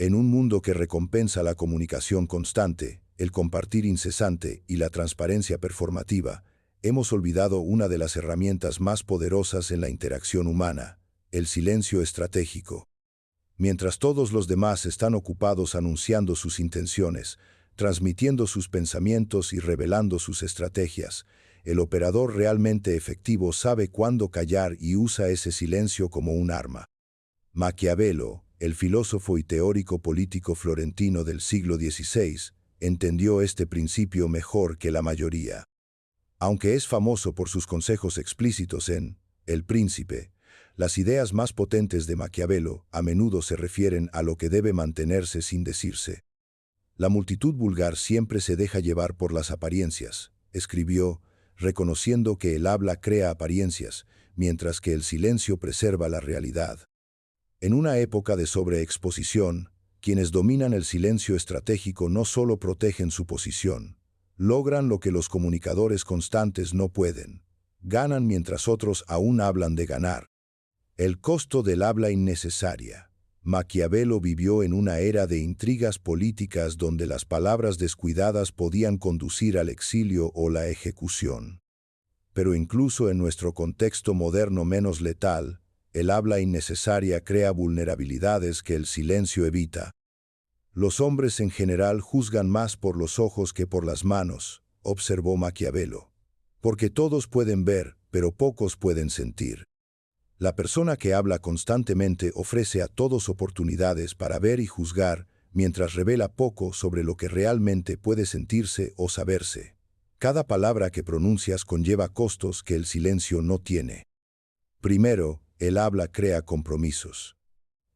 En un mundo que recompensa la comunicación constante, el compartir incesante y la transparencia performativa, hemos olvidado una de las herramientas más poderosas en la interacción humana, el silencio estratégico. Mientras todos los demás están ocupados anunciando sus intenciones, transmitiendo sus pensamientos y revelando sus estrategias, el operador realmente efectivo sabe cuándo callar y usa ese silencio como un arma. Maquiavelo, el filósofo y teórico político florentino del siglo XVI, entendió este principio mejor que la mayoría. Aunque es famoso por sus consejos explícitos en El Príncipe, las ideas más potentes de Maquiavelo a menudo se refieren a lo que debe mantenerse sin decirse. La multitud vulgar siempre se deja llevar por las apariencias, escribió, reconociendo que el habla crea apariencias, mientras que el silencio preserva la realidad. En una época de sobreexposición, quienes dominan el silencio estratégico no solo protegen su posición, logran lo que los comunicadores constantes no pueden. Ganan mientras otros aún hablan de ganar. El costo del habla innecesaria. Maquiavelo vivió en una era de intrigas políticas donde las palabras descuidadas podían conducir al exilio o la ejecución. Pero incluso en nuestro contexto moderno menos letal, el habla innecesaria crea vulnerabilidades que el silencio evita. Los hombres en general juzgan más por los ojos que por las manos, observó Maquiavelo. Porque todos pueden ver, pero pocos pueden sentir. La persona que habla constantemente ofrece a todos oportunidades para ver y juzgar, mientras revela poco sobre lo que realmente puede sentirse o saberse. Cada palabra que pronuncias conlleva costos que el silencio no tiene. Primero, el habla crea compromisos.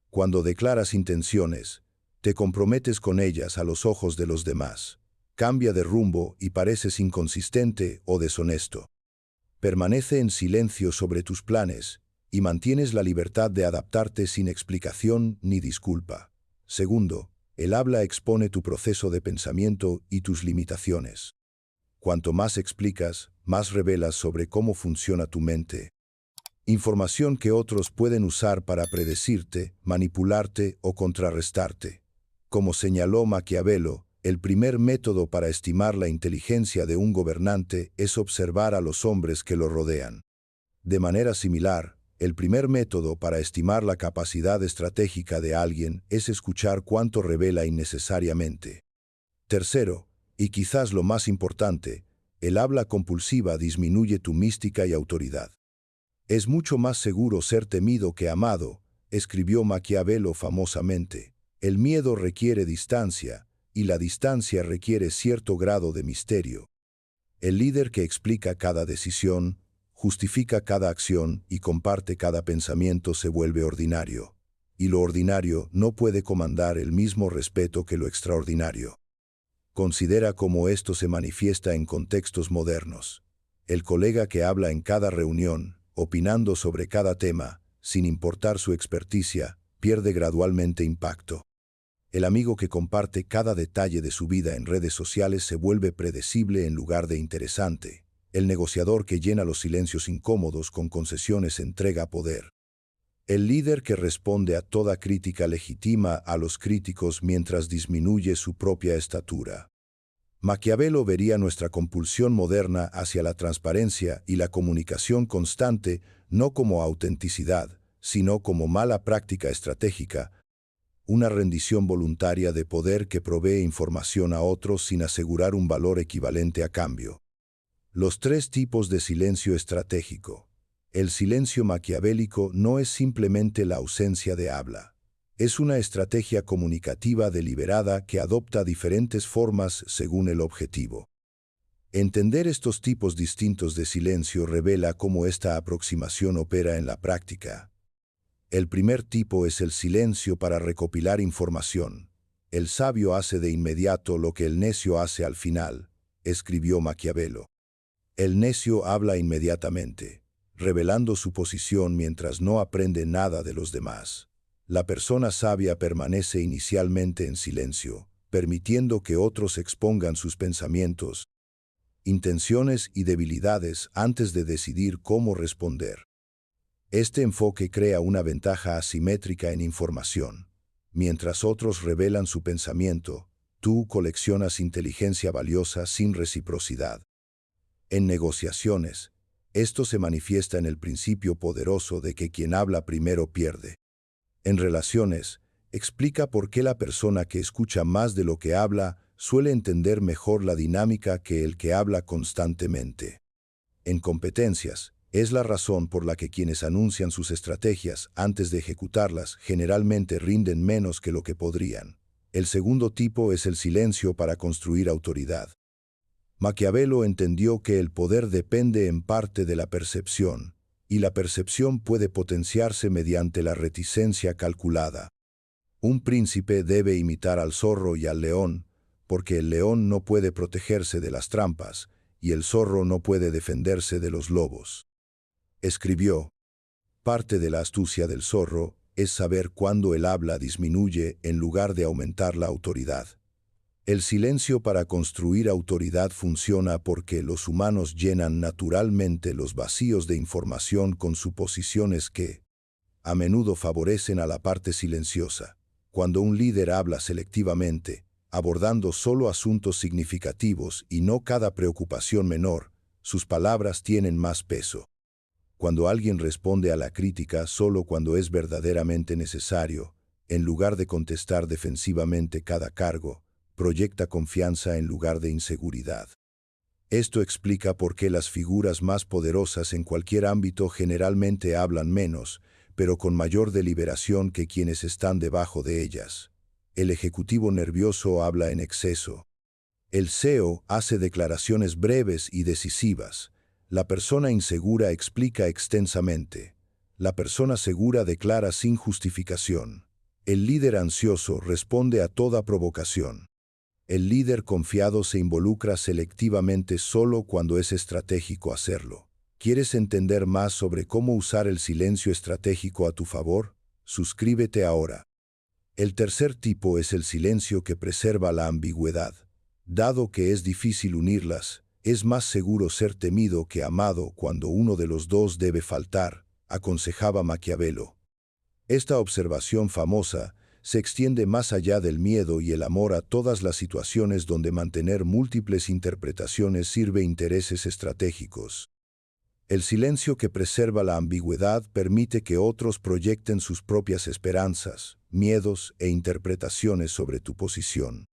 Cuando declaras intenciones, te comprometes con ellas a los ojos de los demás. Cambia de rumbo y pareces inconsistente o deshonesto. Permanece en silencio sobre tus planes y mantienes la libertad de adaptarte sin explicación ni disculpa. Segundo, el habla expone tu proceso de pensamiento y tus limitaciones. Cuanto más explicas, más revelas sobre cómo funciona tu mente. Información que otros pueden usar para predecirte, manipularte o contrarrestarte. Como señaló Maquiavelo, el primer método para estimar la inteligencia de un gobernante es observar a los hombres que lo rodean. De manera similar, el primer método para estimar la capacidad estratégica de alguien es escuchar cuánto revela innecesariamente. Tercero, y quizás lo más importante, el habla compulsiva disminuye tu mística y autoridad. Es mucho más seguro ser temido que amado, escribió Maquiavelo famosamente. El miedo requiere distancia, y la distancia requiere cierto grado de misterio. El líder que explica cada decisión, justifica cada acción y comparte cada pensamiento se vuelve ordinario. Y lo ordinario no puede comandar el mismo respeto que lo extraordinario. Considera cómo esto se manifiesta en contextos modernos. El colega que habla en cada reunión, opinando sobre cada tema, sin importar su experticia, pierde gradualmente impacto. El amigo que comparte cada detalle de su vida en redes sociales se vuelve predecible en lugar de interesante. El negociador que llena los silencios incómodos con concesiones entrega poder. El líder que responde a toda crítica legitima a los críticos mientras disminuye su propia estatura. Maquiavelo vería nuestra compulsión moderna hacia la transparencia y la comunicación constante no como autenticidad, sino como mala práctica estratégica, una rendición voluntaria de poder que provee información a otros sin asegurar un valor equivalente a cambio. Los tres tipos de silencio estratégico. El silencio maquiavélico no es simplemente la ausencia de habla. Es una estrategia comunicativa deliberada que adopta diferentes formas según el objetivo. Entender estos tipos distintos de silencio revela cómo esta aproximación opera en la práctica. El primer tipo es el silencio para recopilar información. El sabio hace de inmediato lo que el necio hace al final, escribió Maquiavelo. El necio habla inmediatamente, revelando su posición mientras no aprende nada de los demás. La persona sabia permanece inicialmente en silencio, permitiendo que otros expongan sus pensamientos, intenciones y debilidades antes de decidir cómo responder. Este enfoque crea una ventaja asimétrica en información. Mientras otros revelan su pensamiento, tú coleccionas inteligencia valiosa sin reciprocidad. En negociaciones, esto se manifiesta en el principio poderoso de que quien habla primero pierde. En relaciones, explica por qué la persona que escucha más de lo que habla suele entender mejor la dinámica que el que habla constantemente. En competencias, es la razón por la que quienes anuncian sus estrategias antes de ejecutarlas generalmente rinden menos que lo que podrían. El segundo tipo es el silencio para construir autoridad. Maquiavelo entendió que el poder depende en parte de la percepción, y la percepción puede potenciarse mediante la reticencia calculada. Un príncipe debe imitar al zorro y al león, porque el león no puede protegerse de las trampas, y el zorro no puede defenderse de los lobos. Escribió: parte de la astucia del zorro es saber cuándo el habla disminuye en lugar de aumentar la autoridad. El silencio para construir autoridad funciona porque los humanos llenan naturalmente los vacíos de información con suposiciones que, a menudo, favorecen a la parte silenciosa. Cuando un líder habla selectivamente, abordando solo asuntos significativos y no cada preocupación menor, sus palabras tienen más peso. Cuando alguien responde a la crítica solo cuando es verdaderamente necesario, en lugar de contestar defensivamente cada cargo, proyecta confianza en lugar de inseguridad. Esto explica por qué las figuras más poderosas en cualquier ámbito generalmente hablan menos, pero con mayor deliberación que quienes están debajo de ellas. El ejecutivo nervioso habla en exceso. El CEO hace declaraciones breves y decisivas. La persona insegura explica extensamente. La persona segura declara sin justificación. El líder ansioso responde a toda provocación. El líder confiado se involucra selectivamente solo cuando es estratégico hacerlo. ¿Quieres entender más sobre cómo usar el silencio estratégico a tu favor? Suscríbete ahora. El tercer tipo es el silencio que preserva la ambigüedad. Dado que es difícil unirlas, es más seguro ser temido que amado cuando uno de los dos debe faltar, aconsejaba Maquiavelo. Esta observación famosa se extiende más allá del miedo y el amor a todas las situaciones donde mantener múltiples interpretaciones sirve intereses estratégicos. El silencio que preserva la ambigüedad permite que otros proyecten sus propias esperanzas, miedos e interpretaciones sobre tu posición.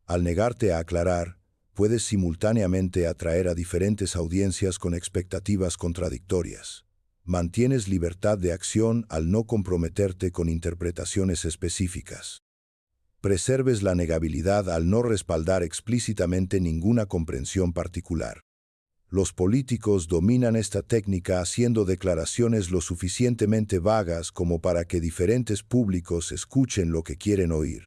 Al negarte a aclarar, puedes simultáneamente atraer a diferentes audiencias con expectativas contradictorias. Mantienes libertad de acción al no comprometerte con interpretaciones específicas. Preserves la negabilidad al no respaldar explícitamente ninguna comprensión particular. Los políticos dominan esta técnica haciendo declaraciones lo suficientemente vagas como para que diferentes públicos escuchen lo que quieren oír.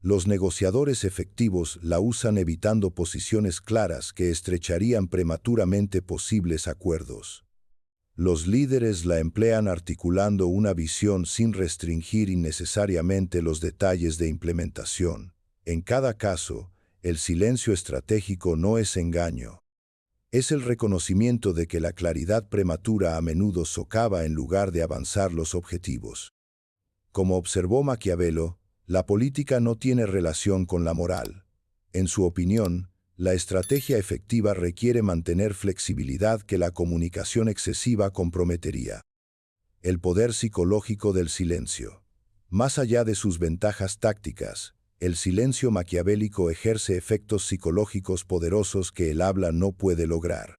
Los negociadores efectivos la usan evitando posiciones claras que estrecharían prematuramente posibles acuerdos. Los líderes la emplean articulando una visión sin restringir innecesariamente los detalles de implementación. En cada caso, el silencio estratégico no es engaño. Es el reconocimiento de que la claridad prematura a menudo socava en lugar de avanzar los objetivos. Como observó Maquiavelo, la política no tiene relación con la moral. En su opinión, la estrategia efectiva requiere mantener flexibilidad que la comunicación excesiva comprometería. El poder psicológico del silencio. Más allá de sus ventajas tácticas, el silencio maquiavélico ejerce efectos psicológicos poderosos que el habla no puede lograr.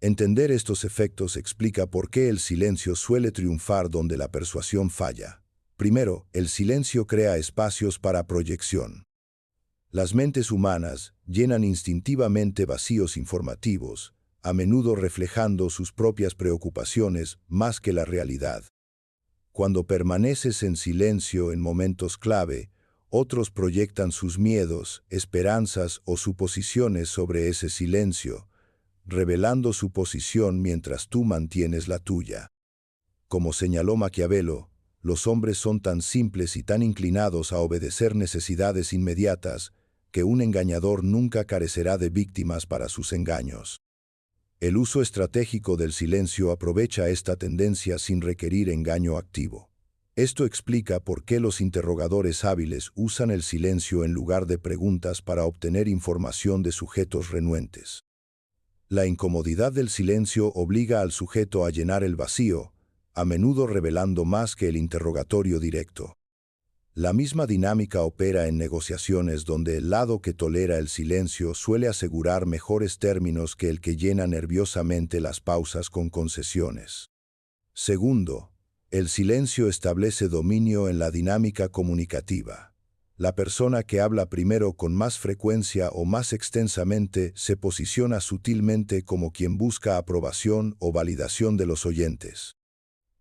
Entender estos efectos explica por qué el silencio suele triunfar donde la persuasión falla. Primero, el silencio crea espacios para proyección. Las mentes humanas llenan instintivamente vacíos informativos, a menudo reflejando sus propias preocupaciones más que la realidad. Cuando permaneces en silencio en momentos clave, otros proyectan sus miedos, esperanzas o suposiciones sobre ese silencio, revelando su posición mientras tú mantienes la tuya. Como señaló Maquiavelo, los hombres son tan simples y tan inclinados a obedecer necesidades inmediatas que un engañador nunca carecerá de víctimas para sus engaños. El uso estratégico del silencio aprovecha esta tendencia sin requerir engaño activo. Esto explica por qué los interrogadores hábiles usan el silencio en lugar de preguntas para obtener información de sujetos renuentes. La incomodidad del silencio obliga al sujeto a llenar el vacío, a menudo revelando más que el interrogatorio directo. La misma dinámica opera en negociaciones donde el lado que tolera el silencio suele asegurar mejores términos que el que llena nerviosamente las pausas con concesiones. Segundo, el silencio establece dominio en la dinámica comunicativa. La persona que habla primero con más frecuencia o más extensamente se posiciona sutilmente como quien busca aprobación o validación de los oyentes.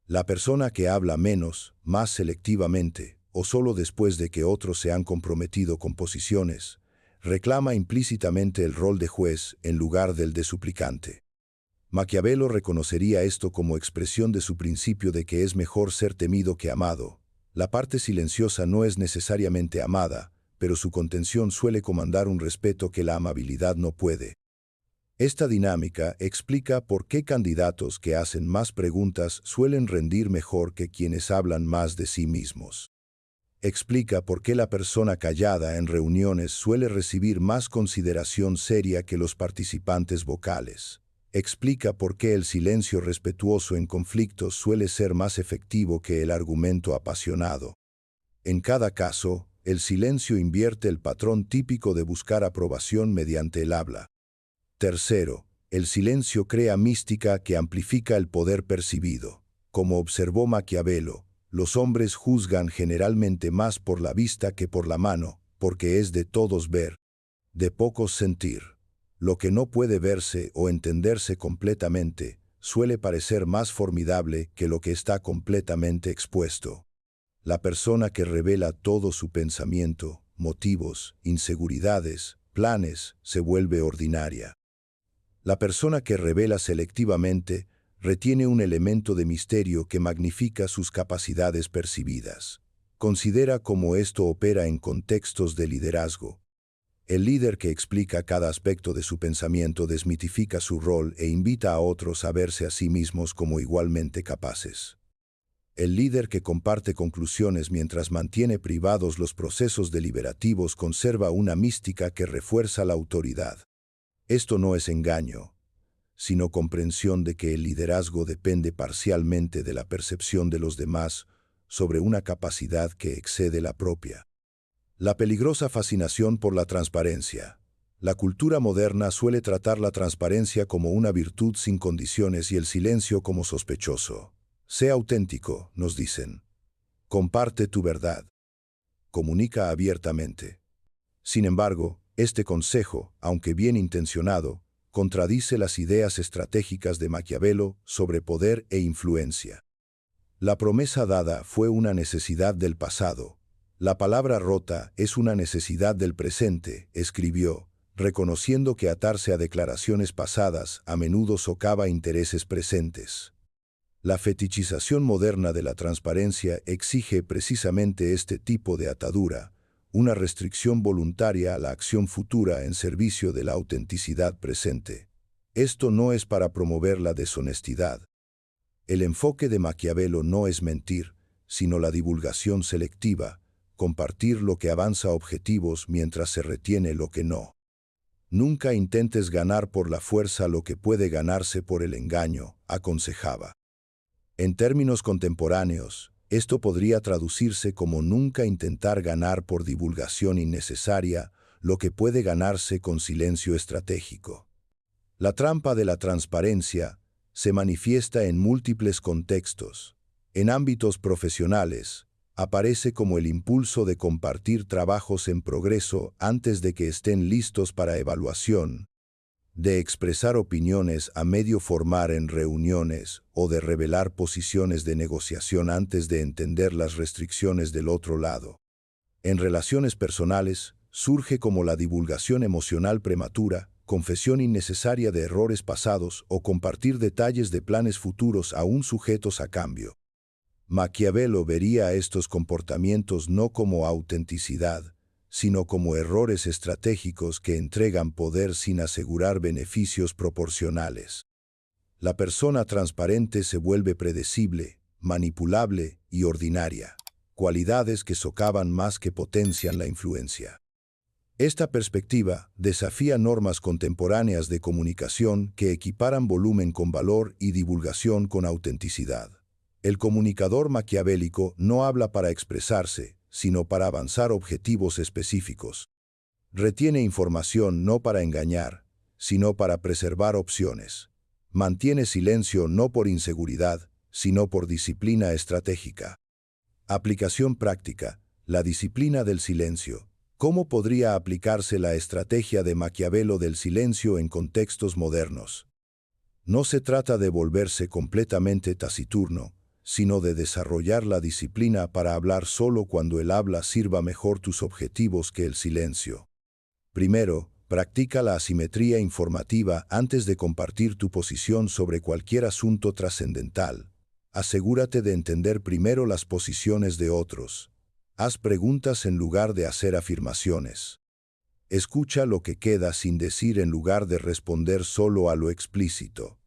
La persona que habla menos, más selectivamente, o solo después de que otros se han comprometido con posiciones, reclama implícitamente el rol de juez en lugar del de suplicante. Maquiavelo reconocería esto como expresión de su principio de que es mejor ser temido que amado. La parte silenciosa no es necesariamente amada, pero su contención suele comandar un respeto que la amabilidad no puede. Esta dinámica explica por qué candidatos que hacen más preguntas suelen rendir mejor que quienes hablan más de sí mismos. Explica por qué la persona callada en reuniones suele recibir más consideración seria que los participantes vocales. Explica por qué el silencio respetuoso en conflictos suele ser más efectivo que el argumento apasionado. En cada caso, el silencio invierte el patrón típico de buscar aprobación mediante el habla. Tercero, el silencio crea mística que amplifica el poder percibido. Como observó Maquiavelo, los hombres juzgan generalmente más por la vista que por la mano, porque es de todos ver, de pocos sentir. Lo que no puede verse o entenderse completamente suele parecer más formidable que lo que está completamente expuesto. La persona que revela todo su pensamiento, motivos, inseguridades, planes, se vuelve ordinaria. La persona que revela selectivamente retiene un elemento de misterio que magnifica sus capacidades percibidas. Considera cómo esto opera en contextos de liderazgo. El líder que explica cada aspecto de su pensamiento desmitifica su rol e invita a otros a verse a sí mismos como igualmente capaces. El líder que comparte conclusiones mientras mantiene privados los procesos deliberativos conserva una mística que refuerza la autoridad. Esto no es engaño, sino comprensión de que el liderazgo depende parcialmente de la percepción de los demás sobre una capacidad que excede la propia. La peligrosa fascinación por la transparencia. La cultura moderna suele tratar la transparencia como una virtud sin condiciones y el silencio como sospechoso. Sé auténtico, nos dicen. Comparte tu verdad. Comunica abiertamente. Sin embargo, este consejo, aunque bien intencionado, contradice las ideas estratégicas de Maquiavelo sobre poder e influencia. La promesa dada fue una necesidad del pasado. La palabra rota es una necesidad del presente, escribió, reconociendo que atarse a declaraciones pasadas a menudo socava intereses presentes. La fetichización moderna de la transparencia exige precisamente este tipo de atadura, una restricción voluntaria a la acción futura en servicio de la autenticidad presente. Esto no es para promover la deshonestidad. El enfoque de Maquiavelo no es mentir, sino la divulgación selectiva, compartir lo que avanza objetivos mientras se retiene lo que no. Nunca intentes ganar por la fuerza lo que puede ganarse por el engaño, aconsejaba. En términos contemporáneos, esto podría traducirse como nunca intentar ganar por divulgación innecesaria lo que puede ganarse con silencio estratégico. La trampa de la transparencia se manifiesta en múltiples contextos. En ámbitos profesionales, aparece como el impulso de compartir trabajos en progreso antes de que estén listos para evaluación, de expresar opiniones a medio formar en reuniones o de revelar posiciones de negociación antes de entender las restricciones del otro lado. En relaciones personales, surge como la divulgación emocional prematura, confesión innecesaria de errores pasados o compartir detalles de planes futuros aún sujetos a cambio. Maquiavelo vería estos comportamientos no como autenticidad, sino como errores estratégicos que entregan poder sin asegurar beneficios proporcionales. La persona transparente se vuelve predecible, manipulable y ordinaria, cualidades que socavan más que potencian la influencia. Esta perspectiva desafía normas contemporáneas de comunicación que equiparan volumen con valor y divulgación con autenticidad. El comunicador maquiavélico no habla para expresarse, sino para avanzar objetivos específicos. Retiene información no para engañar, sino para preservar opciones. Mantiene silencio no por inseguridad, sino por disciplina estratégica. Aplicación práctica: la disciplina del silencio. ¿Cómo podría aplicarse la estrategia de Maquiavelo del silencio en contextos modernos? No se trata de volverse completamente taciturno, sino de desarrollar la disciplina para hablar solo cuando el habla sirva mejor tus objetivos que el silencio. Primero, practica la asimetría informativa antes de compartir tu posición sobre cualquier asunto trascendental. Asegúrate de entender primero las posiciones de otros. Haz preguntas en lugar de hacer afirmaciones. Escucha lo que queda sin decir en lugar de responder solo a lo explícito.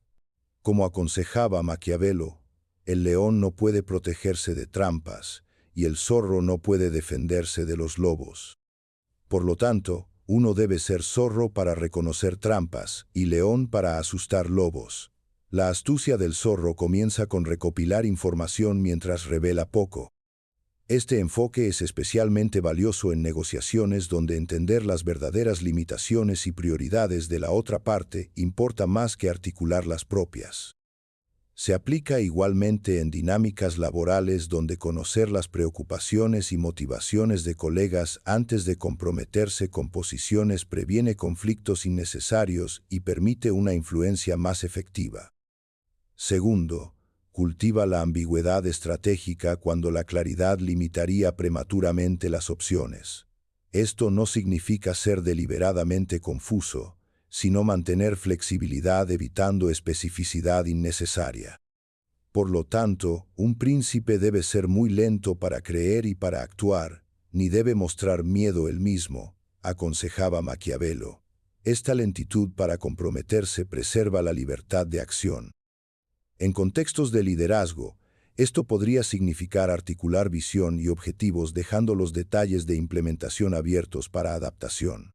Como aconsejaba Maquiavelo, el león no puede protegerse de trampas y el zorro no puede defenderse de los lobos. Por lo tanto, uno debe ser zorro para reconocer trampas y león para asustar lobos. La astucia del zorro comienza con recopilar información mientras revela poco. Este enfoque es especialmente valioso en negociaciones donde entender las verdaderas limitaciones y prioridades de la otra parte importa más que articular las propias. Se aplica igualmente en dinámicas laborales donde conocer las preocupaciones y motivaciones de colegas antes de comprometerse con posiciones previene conflictos innecesarios y permite una influencia más efectiva. Segundo, cultiva la ambigüedad estratégica cuando la claridad limitaría prematuramente las opciones. Esto no significa ser deliberadamente confuso, sino mantener flexibilidad evitando especificidad innecesaria. Por lo tanto, un príncipe debe ser muy lento para creer y para actuar, ni debe mostrar miedo él mismo, aconsejaba Maquiavelo. Esta lentitud para comprometerse preserva la libertad de acción. En contextos de liderazgo, esto podría significar articular visión y objetivos dejando los detalles de implementación abiertos para adaptación.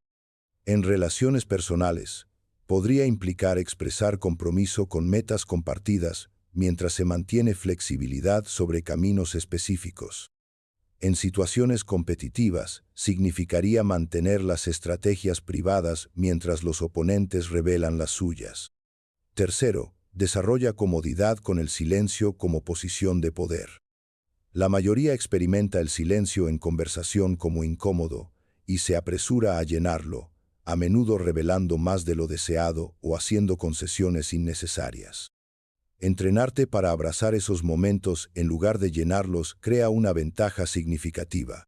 En relaciones personales, podría implicar expresar compromiso con metas compartidas mientras se mantiene flexibilidad sobre caminos específicos. En situaciones competitivas, significaría mantener las estrategias privadas mientras los oponentes revelan las suyas. Tercero, desarrolla comodidad con el silencio como posición de poder. La mayoría experimenta el silencio en conversación como incómodo y se apresura a llenarlo, a menudo revelando más de lo deseado o haciendo concesiones innecesarias. Entrenarte para abrazar esos momentos en lugar de llenarlos crea una ventaja significativa.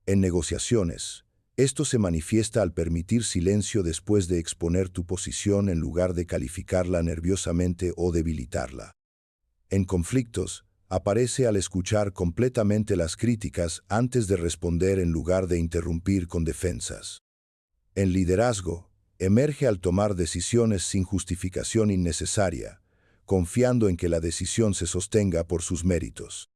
En negociaciones, esto se manifiesta al permitir silencio después de exponer tu posición en lugar de calificarla nerviosamente o debilitarla. En conflictos, aparece al escuchar completamente las críticas antes de responder en lugar de interrumpir con defensas. En liderazgo, emerge al tomar decisiones sin justificación innecesaria, confiando en que la decisión se sostenga por sus méritos.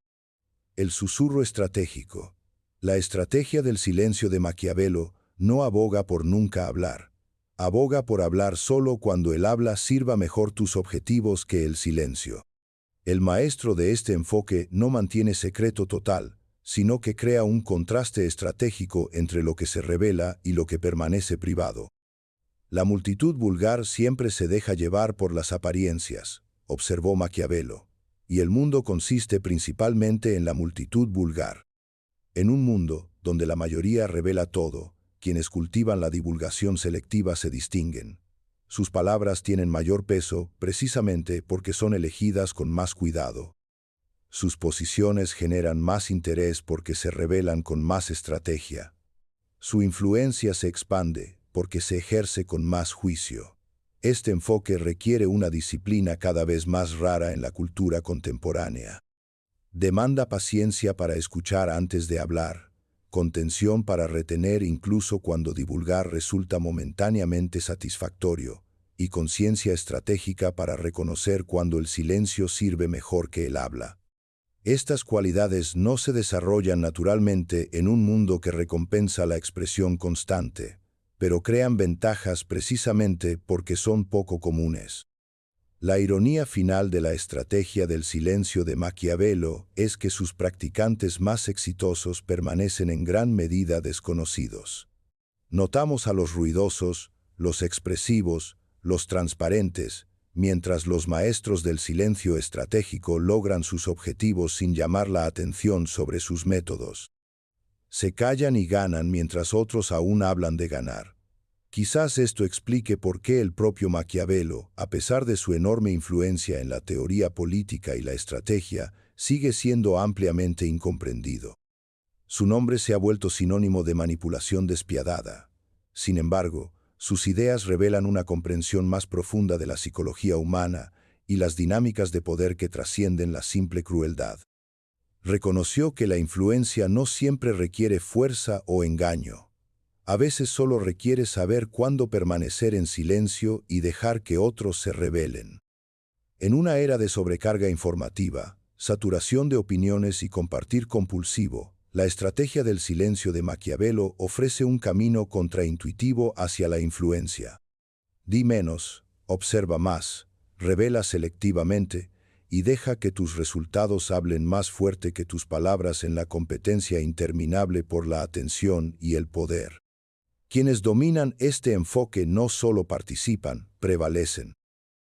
El susurro estratégico. La estrategia del silencio de Maquiavelo no aboga por nunca hablar. Aboga por hablar solo cuando el habla sirva mejor tus objetivos que el silencio. El maestro de este enfoque no mantiene secreto total, sino que crea un contraste estratégico entre lo que se revela y lo que permanece privado. La multitud vulgar siempre se deja llevar por las apariencias, observó Maquiavelo, y el mundo consiste principalmente en la multitud vulgar. En un mundo donde la mayoría revela todo, quienes cultivan la divulgación selectiva se distinguen. Sus palabras tienen mayor peso precisamente porque son elegidas con más cuidado. Sus posiciones generan más interés porque se revelan con más estrategia. Su influencia se expande porque se ejerce con más juicio. Este enfoque requiere una disciplina cada vez más rara en la cultura contemporánea. Demanda paciencia para escuchar antes de hablar, contención para retener incluso cuando divulgar resulta momentáneamente satisfactorio, y conciencia estratégica para reconocer cuando el silencio sirve mejor que el habla. Estas cualidades no se desarrollan naturalmente en un mundo que recompensa la expresión constante, pero crean ventajas precisamente porque son poco comunes. La ironía final de la estrategia del silencio de Maquiavelo es que sus practicantes más exitosos permanecen en gran medida desconocidos. Notamos a los ruidosos, los expresivos, los transparentes, mientras los maestros del silencio estratégico logran sus objetivos sin llamar la atención sobre sus métodos. Se callan y ganan mientras otros aún hablan de ganar. Quizás esto explique por qué el propio Maquiavelo, a pesar de su enorme influencia en la teoría política y la estrategia, sigue siendo ampliamente incomprendido. Su nombre se ha vuelto sinónimo de manipulación despiadada. Sin embargo, sus ideas revelan una comprensión más profunda de la psicología humana y las dinámicas de poder que trascienden la simple crueldad. Reconoció que la influencia no siempre requiere fuerza o engaño. A veces solo requiere saber cuándo permanecer en silencio y dejar que otros se rebelen. En una era de sobrecarga informativa, saturación de opiniones y compartir compulsivo, la estrategia del silencio de Maquiavelo ofrece un camino contraintuitivo hacia la influencia. Di menos, observa más, revela selectivamente y deja que tus resultados hablen más fuerte que tus palabras en la competencia interminable por la atención y el poder. Quienes dominan este enfoque no solo participan, prevalecen.